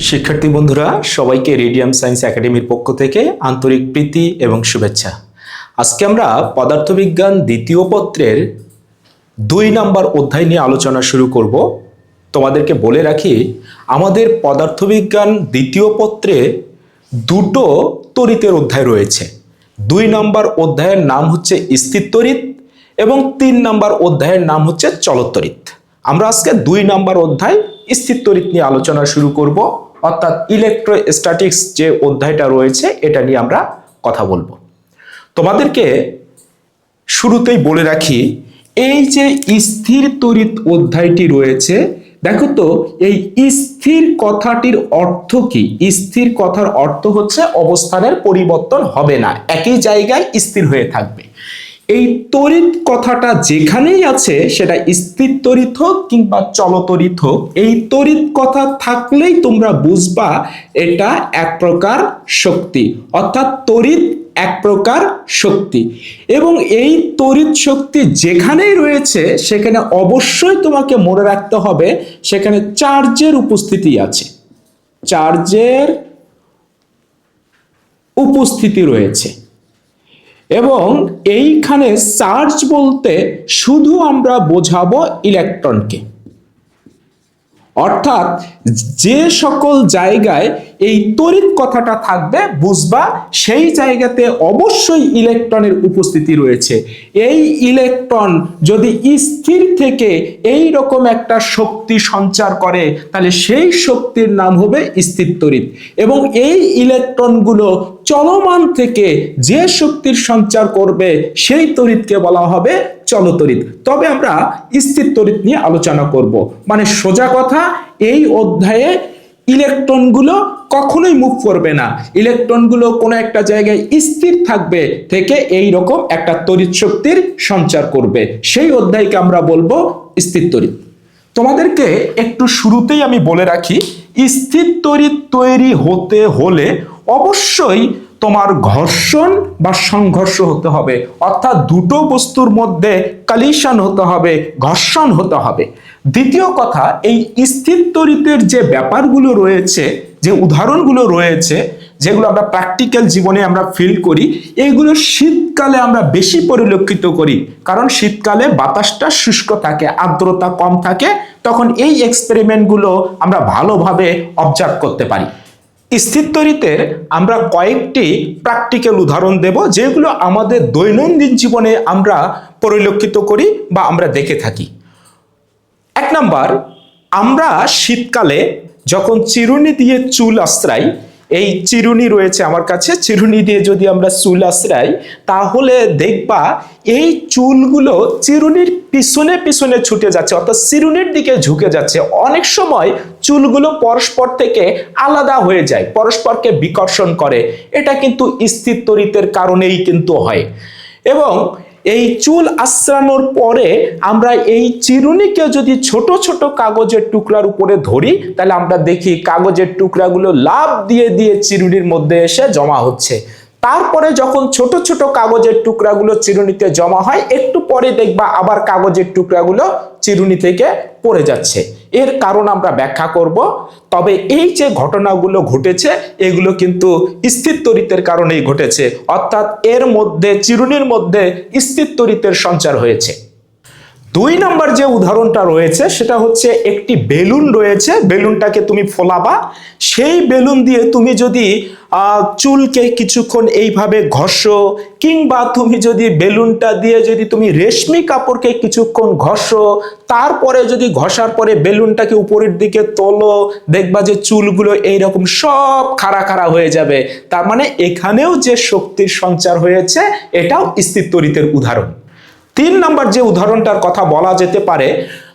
শিক্ষার্থী বন্ধুরা সবাইকে রেডিয়াম সায়েন্স একাডেমির পক্ষ থেকে আন্তরিক প্রীতি এবং শুভেচ্ছা। আজকে আমরা পদার্থবিজ্ঞান দ্বিতীয় পত্রের 2 নম্বর অধ্যায় নিয়ে আলোচনা শুরু করব। তোমাদেরকে বলে রাখি, আমাদের পদার্থবিজ্ঞান দ্বিতীয় পত্রে দুটো তড়িতের অধ্যায় রয়েছে। 2 নম্বর অধ্যায়ের নাম হচ্ছে স্থির তড়িৎ এবং 3 নম্বর অধ্যায়ের নাম হচ্ছে চলৎ তড়িৎ। আমরা আজকে 2 নম্বর অধ্যায় স্থির তড়িৎ নিয়ে আলোচনা শুরু করব, অর্থাৎ ইলেকট্রোস্ট্যাটিক্স যে অধ্যায়টা রয়েছে এটা নিয়ে আমরা কথা বলবো। তোমাদেরকে শুরুতেই বলে রাখি, এই যে স্থির তড়িৎ অধ্যায়টি রয়েছে, দেখো তো এই স্থির কথাটির অর্থ কি? স্থির কথার অর্থ হচ্ছে অবস্থানের পরিবর্তন হবে না, একই জায়গায় স্থির হয়ে থাকবে। এই তড়িৎ কথাটা যেখানেই আছে, সেটা স্থির তড়িৎ হোক কিংবা চলৎ তড়িৎ হোক, এই তড়িৎ কথা থাকলেই তোমরা বুঝবা এটা এক প্রকার শক্তি, অর্থাৎ তড়িৎ এক প্রকার শক্তি। এবং এই তড়িৎ শক্তি যেখানেই রয়েছে সেখানে অবশ্যই তোমাকে মনে রাখতে হবে সেখানে চার্জের উপস্থিতি আছে, চার্জের উপস্থিতি রয়েছে। এবং এইখানে চার্জ বলতে শুধু আমরা বোঝাবো ইলেকট্রনকে, অর্থাৎ যে সকল জায়গায় এই তড়িৎ কথাটা থাকবে বুঝবা সেই জায়গাতে অবশ্যই ইলেকট্রনের উপস্থিতি রয়েছে। এই ইলেকট্রন যদি স্থির থেকে এই রকম একটা শক্তি সঞ্চার করে তাহলে সেই শক্তির নাম হবে স্থির তড়িৎ। এবং এই ইলেকট্রনগুলো চলমান থেকে যে শক্তির সঞ্চার করবে সেই তড়িৎকে বলা হবে চলৎ তড়িৎ। তবে আমরা স্থির তড়িৎ নিয়ে আলোচনা করব। মানে সোজা কথা, এই অধ্যায়ে ইলেকট্রনগুলো কখনোই মুভ করবে না, ইলেকট্রনগুলো কোনো একটা জায়গায় স্থির থাকবে থেকে এই রকম একটা তড়িৎ শক্তির সঞ্চার করবে, সেই অধ্যায়কে আমরা বলবো স্থির তড়িৎ। তোমাদেরকে একটু শুরুতেই আমি বলে রাখি, স্থির তড়িৎ তৈরি হতে হলে অবশ্যই তোমার ঘর্ষণ বা সংঘর্ষ হতে হবে, অর্থাৎ দুটো বস্তুর মধ্যে কলিশন হতে হবে, ঘর্ষণ হতে হবে। দ্বিতীয় কথা, এই স্থির তড়িতের যে ব্যাপারগুলো রয়েছে, যে উদাহরণগুলো রয়েছে, যেগুলো আমরা প্র্যাকটিক্যাল জীবনে আমরা ফিল করি, এইগুলো শীতকালে আমরা বেশি পরিলক্ষিত করি, কারণ শীতকালে বাতাসটা শুষ্ক থাকে, আর্দ্রতা কম থাকে, তখন এই এক্সপেরিমেন্টগুলো আমরা ভালোভাবে অবজার্ভ করতে পারি। স্থির তড়িতের আমরা কয়েকটি প্র্যাকটিক্যাল উদাহরণ দেব, যেগুলো আমাদের দৈনন্দিন জীবনে আমরা পরিলক্ষিত করি বা আমরা দেখে থাকি। 1 নাম্বার, আমরা শীতকালে যখন চিরুনি দিয়ে চুল আশ্রাই, এই চিরুনি রয়েছে আমার কাছে, চিরুনি দিয়ে যদি আমরা চুল আশ্রাই তাহলে দেখবা এই চুলগুলো চিরুনির পিছনে পিছনে ছুটে যাচ্ছে, অর্থাৎ চিরুনির দিকে ঝুঁকে যাচ্ছে। অনেক সময় চুলগুলো পরস্পর থেকে আলাদা হয়ে যায়, পরস্পরকে বিকর্ষণ করে, এটা কিন্তু স্থির তড়িতের কারণেই কিন্তু হয়। এবং এই চুল আশ্রানোর পরে আমরা এই চিরুনিকে যদি ছোট ছোট কাগজের টুকরার উপরে ধরি, তাহলে আমরা দেখি কাগজের টুকরাগুলো লাফ দিয়ে দিয়ে চিরুনির মধ্যে এসে জমা হচ্ছে। তারপরে যখন ছোট ছোট কাগজের টুকরাগুলো চিরুনিতে জমা হয়, একটু পরে দেখবা আবার কাগজের টুকরাগুলো চিরুনি থেকে পড়ে যাচ্ছে। এর কারণ আমরা ব্যাখ্যা করব। তবে এই যে ঘটনাগুলো ঘটেছে এগুলো কিন্তু স্থির তড়িতের কারণেই ঘটেছে, অর্থাৎ এর মধ্যে চিরুনির মধ্যে স্থির তড়িতের সঞ্চার হয়েছে। 2 নম্বর যে উদাহরণটা রয়েছে সেটা হচ্ছে, একটি বেলুন রয়েছে, বেলুনটাকে তুমি ফোলাবা, সেই বেলুন দিয়ে তুমি যদি চুলকে কিছুক্ষণ এইভাবে ঘষো, কিংবা তুমি যদি বেলুনটা দিয়ে যদি তুমি রেশমি কাপড়কে কিছুক্ষণ ঘষো, তারপরে যদি ঘষার পরে বেলুনটাকে উপরের দিকে তোলো, দেখবা যে চুলগুলো এইরকম সব খাড়া খাড়া হয়ে যাবে। তার মানে এখানেও যে শক্তির সঞ্চার হয়েছে এটাও স্থির তড়িতের উদাহরণ। 3 নম্বর যে উদাহরণটার কথা বলা যেতে পারে,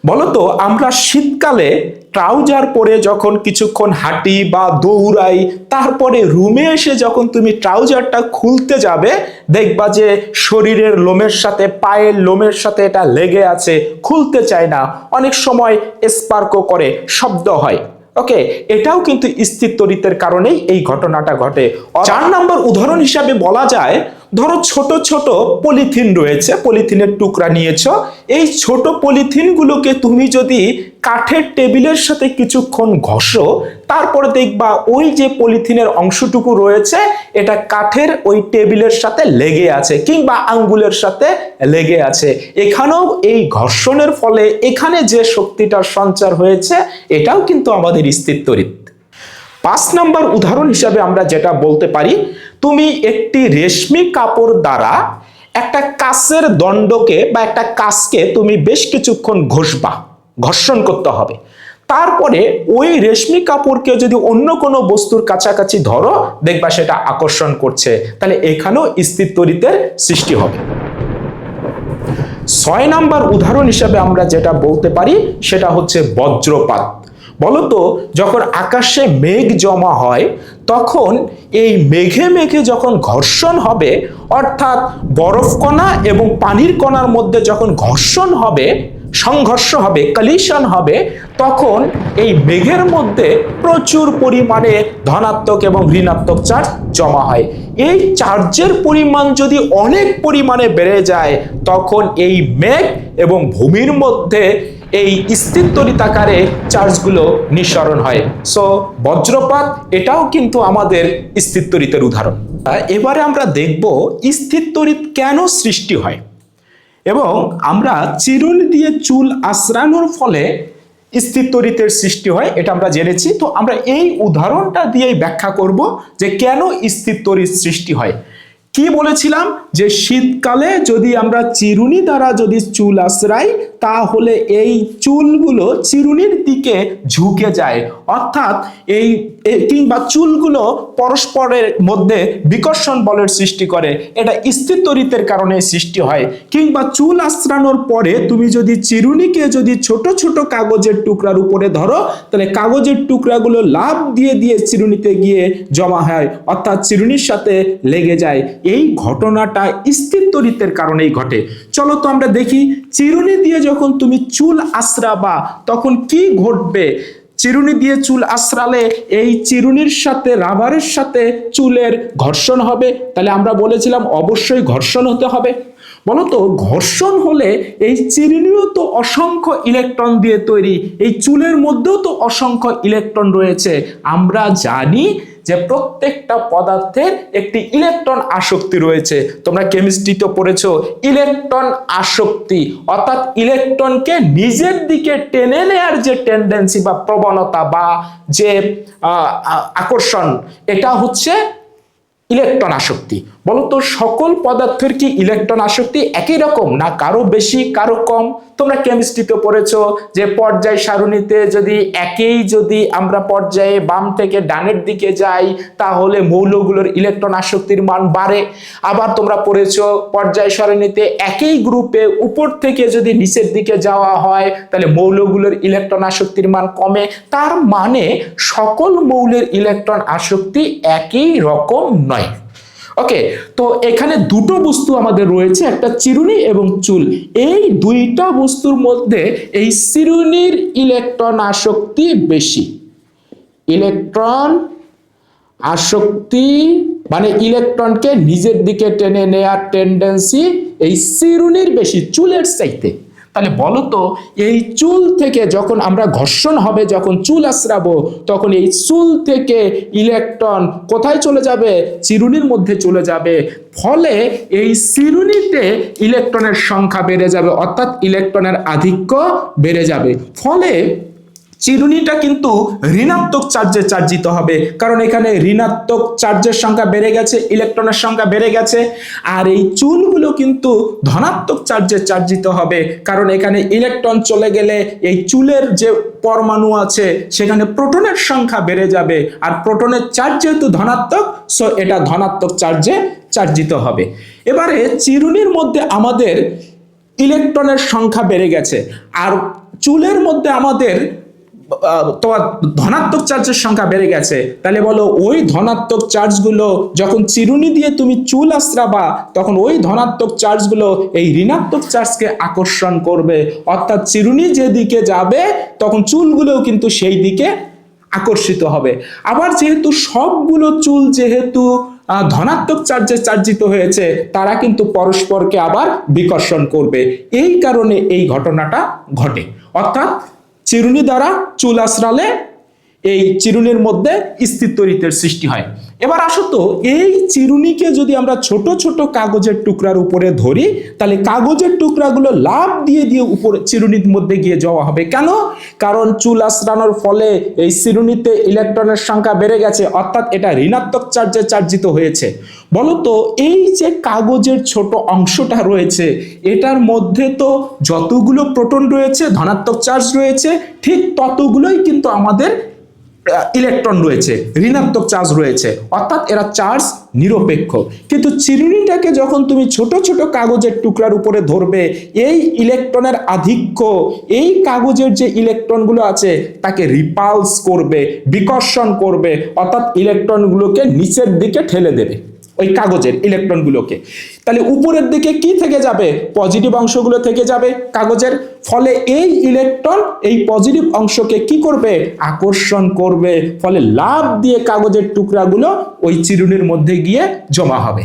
বলতো আমরা শীতকালে ট্রাউজার পরে যখন কিছুক্ষণ হাঁটি বা দৌড়াই, তারপরে রুমে এসে যখন তুমি ট্রাউজারটা খুলতে যাবে, দেখবা যে শরীরের লোমের সাথে, পায়ের লোমের সাথে এটা লেগে আছে, খুলতে চায় না, অনেক সময় স্পার্কও করে, শব্দ হয়। ওকে, এটাও কিন্তু স্থির তড়িতের কারণেই এই ঘটনাটা ঘটে। 4 নম্বর উদাহরণ হিসাবে বলা যায়, ধরো ছোট ছোট পলিথিন রয়েছে, পলিথিনের টুকরা নিয়েছো, এই ছোট পলিথিনগুলোকে তুমি যদি কাঠের টেবিলের সাথে কিছুক্ষণ ঘষো, তারপরে দেখবা ওই যে পলিথিনের অংশটুকু রয়েছে এটা কাঠের ওই টেবিলের সাথে লেগে আছে কিংবা আঙ্গুলের সাথে লেগে আছে। এখানেও এই ঘর্ষণের ফলে এখানে যে শক্তিটার সঞ্চার হয়েছে এটাও কিন্তু আমাদের স্থির তড়িৎ। 5 নম্বর উদাহরণ হিসাবে আমরা যেটা বলতে পারি, তুমি একটি রেশমি কাপড় দ্বারা একটা কাচের দণ্ডকে বা একটা কাচকে তুমি বেশ কিছুক্ষণ ঘষবা, ঘর্ষণ করতে হবে। তারপরে ওই রেশমি কাপড়কে যদি অন্য কোনো বস্তুর কাছাকাছি ধরো, দেখবা সেটা আকর্ষণ করছে, তাহলে এখানেও স্থির তড়িতের সৃষ্টি হবে। 6 নম্বর উদাহরণ হিসাবে আমরা যেটা বলতে পারি সেটা হচ্ছে বজ্রপাত। বলতো যখন আকাশে মেঘ জমা হয় তখন এই মেঘে মেঘে যখন ঘর্ষণ হবে, অর্থাৎ বরফ কণা এবং পানির কণার মধ্যে যখন ঘর্ষণ হবে, সংঘর্ষ হবে, কলিশন হবে, তখন এই মেঘের মধ্যে প্রচুর পরিমাণে ধনাত্মক এবং ঋণাত্মক চার্জ জমা হয়। এই চার্জের পরিমাণ যদি অনেক পরিমাণে বেড়ে যায় তখন এই মেঘ এবং ভূমির মধ্যে এই স্থির তড়িতাকারে চার্জগুলো নিঃসরণ হয়। সো বজ্রপাত এটাও কিন্তু আমাদের স্থির তড়িতের উদাহরণ। এবারে আমরা দেখব স্থির তড়িৎ কেন সৃষ্টি হয় এবং আমরা চিরুনি দিয়ে চুল আঁচড়ানোর ফলে স্থির তড়িতের সৃষ্টি হয়, এটা আমরা জেনেছি। তো আমরা এই উদাহরণটা দিয়েই ব্যাখ্যা করব যে কেন স্থির তড়িৎ সৃষ্টি হয়। কি বলেছিলাম যে শীতকালে যদি আমরা চিরুনি দ্বারা যদি চুল আঁচড়াই তাহলে এই চুলগুলো চিরুনির দিকে ঝুঁকে যায়, অর্থাৎ এই কিংবা চুলগুলো পরস্পরের মধ্যে বিকর্ষণ বলের সৃষ্টি করে, এটা স্থির তড়িতের কারণে সৃষ্টি হয়। কিংবা চুল আঁচড়ানোর পরে তুমি যদি চিরুনিকে যদি ছোট ছোট কাগজের টুকরার উপরে ধরো, তাহলে কাগজের টুকরাগুলো লাফ দিয়ে দিয়ে চিরুনিতে গিয়ে জমা হয়, অর্থাৎ চিরুনির সাথে লেগে যায়। এই ঘটনাটা স্থির তড়িতের কারণেই ঘটে। চলো তো আমরা দেখি চিরুনি দিয়ে যখন তুমি চুল আঁচড়াবা তখন কি ঘটবে। চিরুনি দিয়ে চুল আঁচড়ালে এই চিরুনির সাথে রাবারের সাথে চুলের ঘর্ষণ হবে, তাহলে আমরা বলেছিলাম অবশ্যই ঘর্ষণ হতে হবে। বলতো ঘর্ষণ হলে এই চিরুনিও তো অসংখ্য ইলেকট্রন দিয়ে তৈরি, এই চুলের মধ্যেও তো অসংখ্য ইলেকট্রন রয়েছে। আমরা জানি যে প্রত্যেকটা পদার্থের একটি ইলেকট্রন আসক্তি রয়েছে। তোমরা কেমিস্ট্রিতে পড়েছো ইলেকট্রন আসক্তি, অর্থাৎ ইলেকট্রনকে নিজের দিকে টেনে নেয়ার যে টেন্ডেন্সি বা প্রবণতা বা যে আকর্ষণ, এটা হচ্ছে ইলেকট্রন আসক্তি। বলতো সকল পদার্থের কি ইলেকট্রন আসক্তি একই রকম, না কারো বেশি কারো কম? তোমরা কেমিস্ট্রিতে পড়েছো যে পর্যায় সারণীতে যদি আমরা পর্যায়ে বাম থেকে ডানের দিকে যাই তাহলে মৌলগুলোর ইলেকট্রন আসক্তির মান বাড়ে। আবার তোমরা পড়েছো পর্যায় সারণীতে একই গ্রুপে উপর থেকে যদি নিচের দিকে যাওয়া হয় তাহলে মৌলগুলোর ইলেকট্রন আসক্তির মান কমে। তার মানে সকল মৌলের ইলেকট্রন আসক্তি একই রকম নয়। ওকে, তো এখানে দুটো বস্তু আমাদের রয়েছে, একটা চিরুনি এবং চুল। এই দুইটা বস্তুর মধ্যে এই চিরুনির ইলেকট্রন আসক্তি বেশি। ইলেকট্রন আসক্তি মানে ইলেকট্রনকে নিজের দিকে টেনে নেয়ার টেন্ডেন্সি এই চিরুনির বেশি চুলের চাইতে। তাহলে বলো তো এই চুল থেকে যখন আমরা ঘর্ষণ হবে, যখন চুল আঁচড়াবো তখন এই চুল থেকে ইলেকট্রন কোথায় চলে যাবে? চিরুনির মধ্যে চলে যাবে। ফলে এই চিরুনিতে ইলেকট্রনের সংখ্যা বেড়ে যাবে, অর্থাৎ ইলেকট্রনের আধিক্য বেড়ে যাবে। ফলে চিরুনিটা কিন্তু ঋণাত্মক চার্জে চার্জিত হবে, কারণ এখানে ঋণাত্মক চার্জের সংখ্যা বেড়ে গেছে, ইলেকট্রনের সংখ্যা বেড়ে গেছে। আর এই চুলগুলো কিন্তু ধনাত্মক চার্জে চার্জিত হবে, কারণ এখানে ইলেকট্রন চলে গেলে এই চুলের যে পরমাণু আছে সেখানে প্রোটনের সংখ্যা বেড়ে যাবে, আর প্রোটনের চার্জ যেহেতু ধনাত্মক, সো এটা ধনাত্মক চার্জে চার্জিত হবে। এবারে চিরুনির মধ্যে আমাদের ইলেকট্রনের সংখ্যা বেড়ে গেছে, আর চুলের মধ্যে আমাদের তোমার ধনাত্মক চার্জের সংখ্যা বেড়ে গেছে। তাহলে বলো ওই ধনাত্মক চার্জগুলো যখন চিরুনি দিয়ে তুমি চুল আঁচড়াবা তখন ওই ধনাত্মক চার্জগুলো এই ঋণাত্মক চার্জকে আকর্ষণ করবে, অর্থাৎ চিরুনি যেদিকে যাবে তখন চুলগুলোও কিন্তু সেই দিকে আকর্ষিত হবে। আবার যেহেতু সবগুলো চুল যেহেতু ধনাত্মক চার্জে চার্জিত হয়েছে তারা কিন্তু পরস্পরকে আবার বিকর্ষণ করবে, এই কারণে এই ঘটনাটা ঘটে। অর্থাৎ চিরুনি দ্বারা চুল আঁচড়ালে এই চিরুনির মধ্যে স্থির তড়িতের সৃষ্টি হয়। এবার আসো তো, এই চিরুনিকে যদি আমরা ছোট ছোট কাগজের টুকরার উপরে ধরি, তাহলে কাগজের টুকরাগুলো লাফ দিয়ে দিয়ে উপরে চিরুনির মধ্যে গিয়ে জমা হবে। কেন? কারণ চুল আঁচড়ানোর ফলে এই চিরুনিতে ইলেকট্রনের সংখ্যা বেড়ে গেছে, অর্থাৎ এটা ঋণাত্মক চার্জে চার্জিত হয়েছে। বলতো, এই যে কাগজের ছোট অংশটা রয়েছে, এটার মধ্যে তো যতগুলো প্রোটন রয়েছে, ধনাত্মক চার্জ রয়েছে, ঠিক ততগুলোই কিন্তু আমাদের ইলেকট্রন রয়েছে, ঋণাত্মক চার্জ রয়েছে, অর্থাৎ এরা চার্জ নিরপেক্ষ। কিন্তু চিরুনিটাকে যখন তুমি ছোট ছোট কাগজের টুকরার উপরে ধরবে, এই ইলেকট্রনের আধিক্য এই কাগজের যে ইলেকট্রনগুলো আছে তাকে রিপালস করবে, বিকর্ষণ করবে, অর্থাৎ ইলেকট্রনগুলোকে নিচের দিকে ঠেলে দেবে ওই কাগজের ইলেকট্রনগুলোকে। তাহলে উপরের দিকে কি থেকে যাবে? পজিটিভ অংশগুলো থেকে যাবে কাগজের। ফলে এই ইলেকট্রন এই পজিটিভ অংশকে কি করবে? আকর্ষণ করবে। ফলে লাফ দিয়ে কাগজের টুকরাগুলো ওই চিরুনির মধ্যে গিয়ে জমা হবে।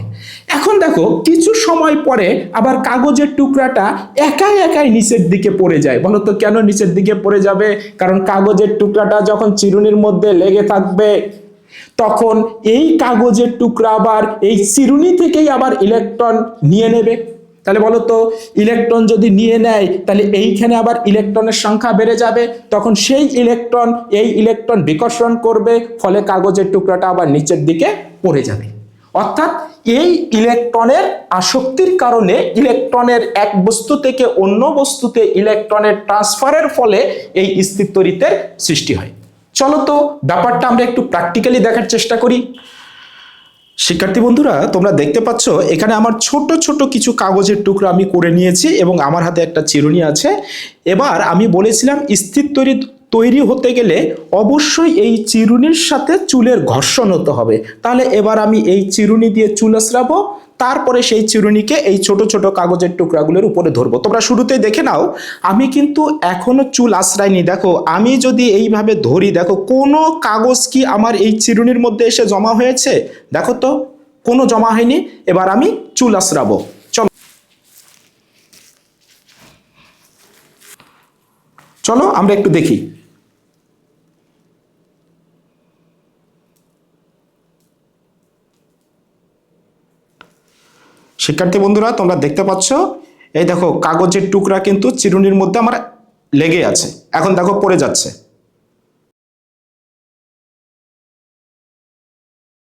এখন দেখো, কিছু সময় পরে আবার কাগজের টুকরাটা একাই একাই নিচের দিকে পড়ে যায়। বলো তো কেন নিচের দিকে পড়ে যাবে? কারণ কাগজের টুকরাটা যখন চিরুনির মধ্যে লেগে থাকবে, তখন এই কাগজের টুকরা আবার এই চিরুনি থেকেই আবার ইলেকট্রন নিয়ে নেবে। তাহলে বলো তো, ইলেকট্রন যদি নিয়ে নেয়, তাহলে এইখানে আবার ইলেকট্রনের সংখ্যা বেড়ে যাবে। তখন সেই ইলেকট্রন এই ইলেকট্রন বিকর্ষণ করবে, ফলে কাগজের টুকরাটা আবার নিচের দিকে পড়ে যাবে। অর্থাৎ এই ইলেকট্রনের আসক্তির কারণে ইলেকট্রনের এক বস্তু থেকে অন্য বস্তুতে ইলেকট্রনের ট্রান্সফারের ফলে এই স্থির তড়িতের সৃষ্টি হয়। চলো তো ব্যাপারটা আমরা একটু প্র্যাকটিক্যালি দেখার চেষ্টা করি। শিক্ষার্থী বন্ধুরা, তোমরা দেখতে পাচ্ছ এখানে আমার ছোট ছোট কিছু কাগজের টুকরা আমি করে নিয়েছি এবং আমার হাতে একটা চিরুনি আছে। এবার আমি বলেছিলাম স্থির তড়িৎ তৈরি হতে গেলে অবশ্যই এই চিরুনির সাথে চুলের ঘর্ষণ হতে হবে। তাহলে এবার আমি এই চিরুনি দিয়ে চুল আঁচড়াবো, তারপরে সেই চিরুনিকে এই ছোট ছোট কাগজের টুকরাগুলোর উপরে ধরবো। তোমরা শুরুতেই দেখে নাও, আমি কিন্তু এখনো চুল আঁচড়াইনি। দেখো, আমি যদি এইভাবে ধরি, দেখো কোনো কাগজ কি আমার এই চিরুনির মধ্যে এসে জমা হয়েছে? দেখো তো, কোনো জমা হয়নি। এবার আমি চুল আঁচড়াবো। চলো চলো আমরা একটু দেখি। শিক্ষার্থী বন্ধুরা, তোমরা দেখতে পাচ্ছ, এই দেখো কাগজের টুকরা কিন্তু চিরুনির মধ্যে আমার লেগে আছে। এখন দেখো পড়ে যাচ্ছে।